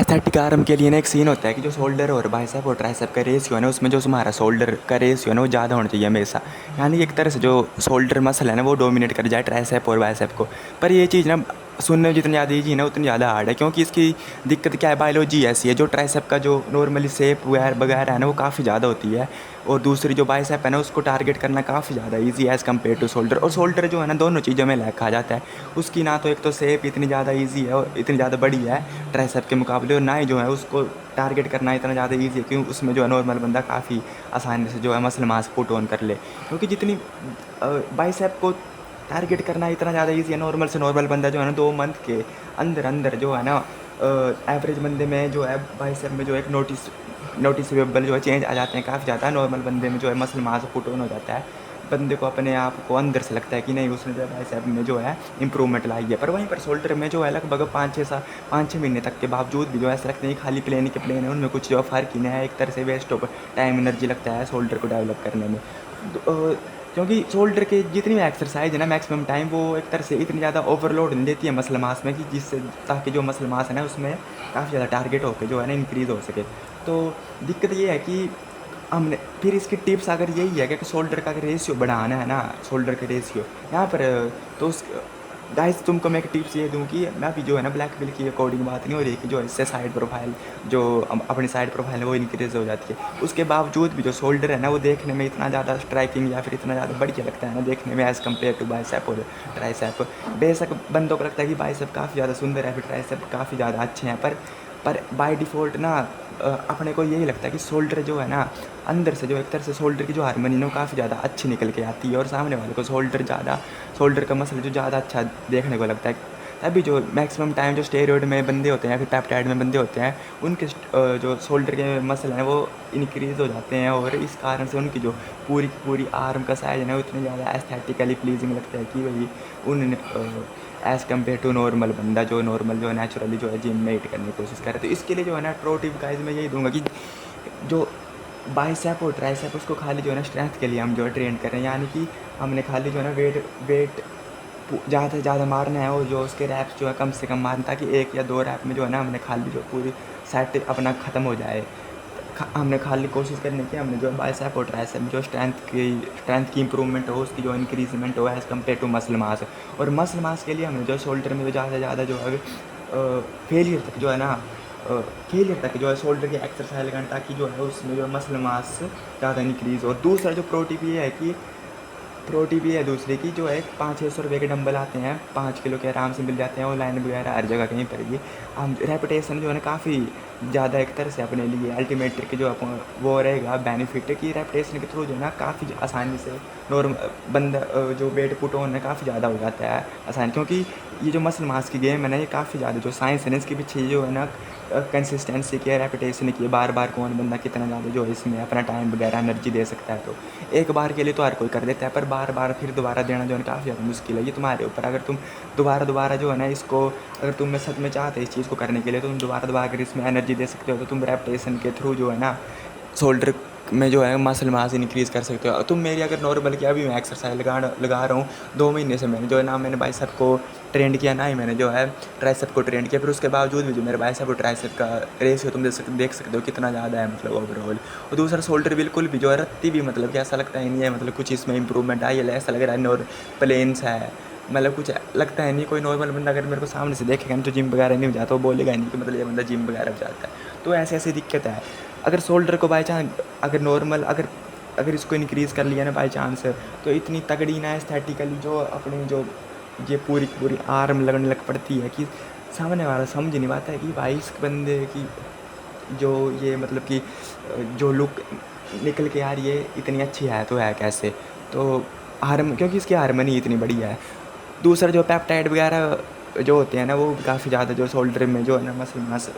Aesthetic arm के लिए ना एक सीन होता है कि जो शोल्डर और बाइसेप और ट्राइसेप का रेशियो है ना, उसमें जो तुम्हारा शोल्डर का रेशियो है ना वो ज़्यादा होना चाहिए हमेशा। यानी कि एक तरह से जो शोल्डर मसल है ना वो डोमिनेट कर जाए ट्राइसेप और बाइसेप को। पर ये चीज़ ना सुनने में जितनी ज़्यादा ईजी है ना उतनी ज़्यादा हार्ड है, क्योंकि इसकी दिक्कत क्या है, बायोलॉजी ऐसी है। जो ट्राइसेप का जो नॉर्मली शेप वगैरह है ना वो काफ़ी ज़्यादा होती है, और दूसरी जो बाइसेप है ना उसको टारगेट करना काफ़ी ज़्यादा ईजी है एज़ कम्पेयर टू शोल्डर। और शोल्डर जो है ना दोनों चीज़ों में लैग खा जाता है। उसकी ना तो एक तो शेप इतनी ज़्यादा ईजी है और इतनी ज़्यादा बड़ी है ट्राइसेप के मुकाबले, और ना ही जो है उसको टारगेट करना इतना ज़्यादा ईजी है, क्योंकि उसमें जो है नॉर्मल बंदा काफ़ी आसानी से जो है मसल मास पुट ऑन कर ले। क्योंकि जितनी बाइसेप को टारगेट करना इतना ज़्यादा ईजी है, नॉर्मल से नॉर्मल बंदा जो है ना 2 मंथ के अंदर अंदर जो है ना एवरेज बंदे में जो है बाइसेप में जो एक नोटिसेबल जो है चेंज आ जाते हैं काफ़ी ज़्यादा। नॉर्मल बंदे में जो है मसल मास पुट ऑन हो जाता है, बंदे को अपने आप को अंदर से लगता है कि नहीं उसने जो है बाइसेप में जो है इंप्रूवमेंट लाई है। पर वहीं पर शोल्डर में जो है लगभग 5-6 महीने तक के बावजूद भी जो है ऐसा लगता है कि खाली प्लेन के प्लेन है, उनमें कुछ जो फ़र्क ही नहीं है। एक तरह से वेस्ट ऑफ टाइम एनर्जी लगता है शोल्डर को डेवलप करने में। क्योंकि शोल्डर के जितनी भी एक्सरसाइज है ना मैक्सिमम टाइम वो एक तरह से इतनी ज़्यादा ओवरलोड नहीं देती है मसल मास में, कि जिससे ताकि जो मसल मास है ना उसमें काफ़ी ज़्यादा टारगेट होकर जो है ना इंक्रीज़ हो सके। तो दिक्कत ये है कि हमने फिर इसकी टिप्स अगर यही है कि शोल्डर का रेशियो बढ़ाना है ना, शोल्डर का रेशियो यहाँ पर, तो उस गाइस तुमको मैं एक टिप्स ये दूँ कि मैं अभी जो है ना ब्लैक बेल्ट की अकॉर्डिंग बात नहीं हो रही कि जो इससे साइड प्रोफाइल जो अपनी साइड प्रोफाइल है वो इंक्रीज़ हो जाती है। उसके बावजूद भी जो शोल्डर है ना वो देखने में इतना ज़्यादा स्ट्राइकिंग या फिर इतना ज़्यादा बढ़िया लगता है ना देखने में एज़ कम्पेयर टू बाइसेप और ट्राइसेप। बेशक बंदों को लगता है कि बाइसेप काफ़ी ज़्यादा सुंदर है, फिर ट्राइसेप काफ़ी ज़्यादा अच्छे हैं, पर बाय डिफ़ॉल्ट ना अपने को यही लगता है कि शोल्डर जो है ना अंदर से जो एक तरह से शोल्डर की जो हारमोनी है वो काफ़ी ज़्यादा अच्छी निकल के आती है, और सामने वाले को शोल्डर का मसल जो ज़्यादा अच्छा देखने को लगता है। तभी जो मैक्सिमम टाइम जो स्टेरॉइड में बंदे होते हैं या फिर पेप्टाइड में बंदे होते हैं उनके जो शोल्डर के मसल हैं वो इंक्रीज़ हो जाते हैं, और इस कारण से उनकी जो पूरी की पूरी आर्म का साइज है ना वो इतनी ज़्यादा एस्थेटिकली प्लीजिंग लगता है कि भाई उन एज़ कम्पेयर टू नॉर्मल बंदा जो नेचुरली जो है जिम में हिट करने की कोशिश कर रहा है। तो इसके लिए जो है ना प्रो टिप गाइस मैं यही दूंगा कि जो बाइसेप और ट्राइसेप उसको खाली जो है ना स्ट्रेंथ के लिए हम जो है ट्रेन कर रहे हैं, यानी कि हमने खाली जो है ना वेट ज़्यादा से ज़्यादा मारना है, और जो उसके रैप्स जो है कम से कम मारना, ताकि 1 या 2 रैप में जो है ना हमने खाली जो पूरी सेट अपना ख़त्म हो जाए। हमने खाली कोशिश करने की हमने जो है बाइसेप और ट्राइसेप में जो स्ट्रेंथ की इंप्रूवमेंट हो, उसकी जो इंक्रीजमेंट हो as compare to muscle mass. और मसल मास के लिए हमने जो शोल्डर में जो ज़्यादा से ज़्यादा जो है फेलियर तक जो है ना फेलियर तक जो है शोल्डर की एक्सरसाइज लगाना, ताकि जो है उसमें जो है मसल मास ज़्यादा इंक्रीज़। और दूसरा जो प्रो टिप ये है कि प्रो टिप ये है दूसरे की, जो है 500-600 रुपये के डंबल आते हैं 5 किलो के, आराम से मिल जाते हैं ऑनलाइन वगैरह हर जगह कहीं पर भी। हम रेपुटेशन जो है ना काफ़ी ज़्यादा एक तरह से अपने लिए अल्टीमेट की जो वो रहेगा बेनिफिट कि रेपुटेशन के थ्रू जो है ना काफ़ी आसानी से बंदा जो वेट पुट ऑन है काफ़ी ज़्यादा हो जाता है आसानी, क्योंकि ये जो मसल मास की गेम है ना ये काफ़ी ज़्यादा जो साइंस है ना इसके पीछे जो है ना कंसिस्टेंसी की है, रेपुटेशन की है, बार बार कौन बंदा कितना ज़्यादा जो है इसमें अपना टाइम वगैरह एनर्जी दे सकता है। तो एक बार के लिए तो हर कोई कर देता है, पर बार बार फिर दोबारा देना जो है काफ़ी ज़्यादा मुश्किल है। ये तुम्हारे ऊपर, अगर तुम दोबारा जो है ना इसको, अगर तुम सच में चाहते हो इस चीज़ को करने के लिए तो तुम दोबारा अगर इसमें एनर्जी दे सकते हो तो तुम रेपुटेशन के थ्रू जो है ना शोल्डर में जो है मसल मास इंक्रीज़ कर सकते हो। तुम मेरी अगर नॉर्मल की अभी मैं एक्सरसाइज लगा रहा हूँ 2 महीने से, मैंने जो है ना मैंने बाइसेप को ट्रेंड किया ना ही मैंने जो है ट्राइसेप को ट्रेंड किया, फिर उसके बावजूद भी जो मेरे बाइसेप और ट्राइसेप का रेशियो तुम देख सकते हो कितना ज़्यादा है मतलब ओवरऑल। और दूसरा शोल्डर बिल्कुल भी जो है रत्ती भी मतलब कि ऐसा लगता ही नहीं है मतलब कुछ इसमें इंप्रूवमेंट आई है, ऐसा लग रहा है नॉर प्लेन्स है, मतलब कुछ लगता है नहीं। कोई नॉर्मल बंदा अगर मेरे को सामने से देखेगा नहीं तो जिम वगैरह नहीं हो जाता, वो बोलेगा नहीं कि मतलब ये बंदा जिम वगैरह जाता है। तो ऐसी ऐसी दिक्कत है। अगर शोल्डर को बाई चांस अगर नॉर्मल अगर इसको इंक्रीज़ कर लिया ना बाई चांस, तो इतनी तगड़ी ना एस्थेटिकली जो अपनी जो ये पूरी की पूरी आर्म लगने लग पड़ती है कि सामने वाला समझ नहीं पाता है कि भाई इस बंदे की जो ये मतलब कि जो लुक निकल के आ रही है इतनी अच्छी है तो है कैसे। तो क्योंकि इसकी हारमोनी इतनी बढ़िया है। दूसरा जो पेप्टाइड वगैरह जो होते हैं ना वो काफ़ी ज़्यादा जो शोल्डर में जो है ना मसल मास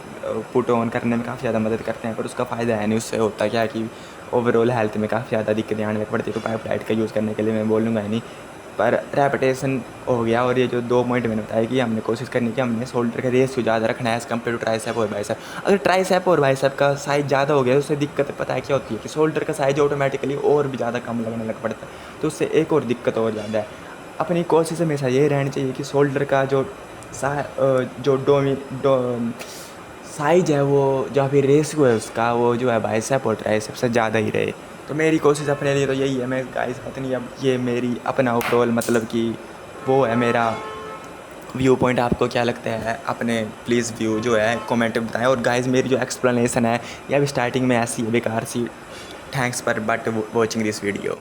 पुट ऑन करने में काफ़ी ज़्यादा मदद करते हैं, पर उसका फ़ायदा है नहीं। उससे होता क्या है कि ओवरऑल हेल्थ में काफ़ी ज़्यादा दिक्कतें आने लग पड़ती है। तो पेप्टाइड का यूज़ करने के लिए मैं बोलूँगा ही नहीं, पर रेपिटेशन हो गया। और ये जो 2 पॉइंट मैंने बताया कि हमने कोशिश करनी कि हमने शोल्डर का रेशियो ज़्यादा रखना है एज़ कम्पेयर टू ट्राइसेप और बाइसेप। अगर ट्राइसेप और बाइसेप का साइज़ ज़्यादा हो गया तो उससे दिक्कत पता है क्या होती है कि शोल्डर का साइज़ ऑटोमेटिकली और भी ज़्यादा कम लगने लग पड़ता है, तो उससे एक और दिक्कत और ज़्यादा है। अपनी कोशिश हमेशा ये रहनी चाहिए कि शोल्डर का जो साइज है वो जो फिर रेशियो है उसका वो जो है बाइसेप और ट्राइसेप से ज़्यादा ही रहे। तो मेरी कोशिश अपने लिए तो यही है। मैं गाइस पता नहीं अब ये मेरी अपना ओवरऑल मतलब कि वो है मेरा व्यू पॉइंट। आपको क्या लगता है अपने प्लीज़ व्यू जो है कमेंट में बताएं। और गाइस मेरी जो एक्सप्लेनेशन है ये अभी स्टार्टिंग में ऐसी है बेकार सी। Thanks for but watching this video.